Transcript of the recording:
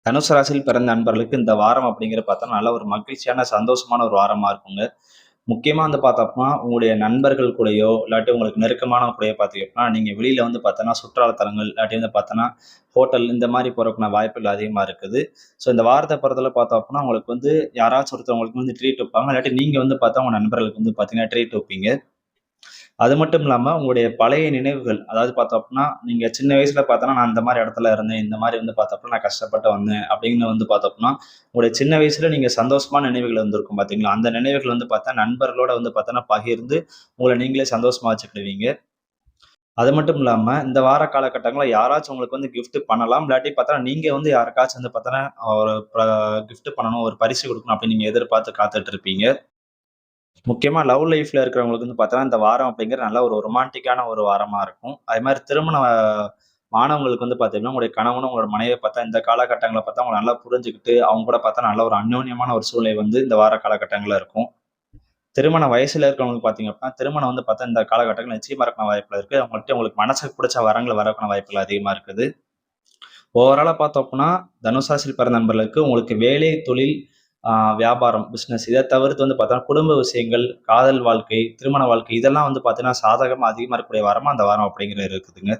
தனுசு ராசியில் பிறந்த நண்பர்களுக்கு இந்த வாரம் அப்படிங்கிறது பார்த்தா நல்ல ஒரு மகிழ்ச்சியான, சந்தோஷமான ஒரு வாரமா இருக்குங்க. முக்கியமா வந்து பார்த்தோம்னா, உங்களுடைய நண்பர்கள் கூடயோ, இல்லாட்டி உங்களுக்கு நெருக்கமானவங்க கூடயோ பார்த்தீங்கன்னா, நீங்க வெளியில வந்து பார்த்தோன்னா, சுற்றுலா தலங்கள், இல்லாட்டி வந்து பார்த்தோன்னா, ஹோட்டல் இந்த மாரி போறதுக்கான வாய்ப்புகள் அதிகமா இருக்குது. ஸோ இந்த வாரத்த பொறுத்தவரை பார்த்தோம் அப்டின்னா, உங்களுக்கு வந்து யாராச்சும் ஒருத்தவங்களுக்கு வந்து ட்ரீட் வைப்பாங்க. இல்லாட்டி நீங்க வந்து பார்த்தா, உங்க நண்பர்களுக்கு வந்து பார்த்தீங்கன்னா, ட்ரீட் வைப்பீங்க. அது மட்டும் இல்லாம, உங்களுடைய பழைய நினைவுகள், அதாவது பார்த்தோம் அப்டின்னா, நீங்க சின்ன வயசுல பார்த்தோன்னா, நான் இந்த மாரி இடத்துல இருந்தேன். இந்த மாரி வந்து பார்த்தோம் அப்டின்னா, நான் கஷ்டப்பட்டு வந்தேன். அப்படின்னு வந்து பார்த்தோம் அப்டின்னா, உங்களுடைய சின்ன வயசுல நீங்க சந்தோஷமான நினைவுகள் இருந்திருக்கும் பார்த்தீங்களா? அந்த நினைவுகள் வந்து பார்த்தா, நண்பர்களோட வந்து பார்த்தோன்னா, பகிர்ந்து உங்கள நீங்களே சந்தோஷமா வச்சுக்கிடுவீங்க. அது மட்டும் இல்லாம, இந்த வார காலகட்டங்கள்ல யாராச்சும் உங்களுக்கு வந்து கிஃப்ட் பண்ணலாம். இல்லாட்டி பார்த்தா, நீங்க வந்து யாருக்காச்சும் வந்து பார்த்தோன்னா, ஒரு கிஃப்ட் பண்ணணும், ஒரு பரிசு குடுக்கணும் அப்படின்னு நீங்க எதிர்பார்த்து காத்துட்டு இருப்பீங்க. முக்கியமா லவ் லைஃப்ல இருக்கிறவங்களுக்கு வந்து பார்த்தோன்னா, இந்த வாரம் அப்படிங்கிறது நல்ல ஒரு ரொமான்டிக்கான ஒரு வாரமா இருக்கும். அதே மாரி திருமண மாணவங்களுக்கு வந்து பார்த்தீங்கன்னா, உங்களுடைய கணவனும், உங்களோட மனைவிய பார்த்தா இந்த காலகட்டங்கள்ல பார்த்தா உங்கள நல்லா புரிஞ்சுகிட்டு, அவங்க கூட பார்த்தா நல்ல ஒரு அந்யோன்யமான ஒரு சூழ்நிலை வந்து இந்த வார காலகட்டங்கள்ல இருக்கும். திருமண வயசுல இருக்கிறவங்களுக்கு பார்த்தீங்க அப்படின்னா, திருமணம் வந்து பார்த்தா இந்த காலகட்டங்கள்ல நிச்சயமா வாய்ப்புகள் இருக்கு. அவங்கள்ட்ட உங்களுக்கு மனசுக்கு புடிச்ச வரங்கள் வரக்கான வாய்ப்புகள் அதிகமா இருக்குது. ஓவராலா பார்த்தோம் அப்புட்ன்னா, தனுசு ராசியில் பிறந்த நண்பர்களுக்கு உங்களுக்கு வேலை, தொழில், வியாபாரம், பிசினஸ் இத தவிர்த்து வந்து பார்த்தோன்னா, குடும்ப விஷயங்கள், காதல் வாழ்க்கை, திருமண வாழ்க்கை இதெல்லாம் வந்து பார்த்தீங்கன்னா, சாதகமா அதிகமா இருக்கக்கூடிய வாரமா அந்த வாரம் அப்படிங்கிறது இருக்குதுங்க.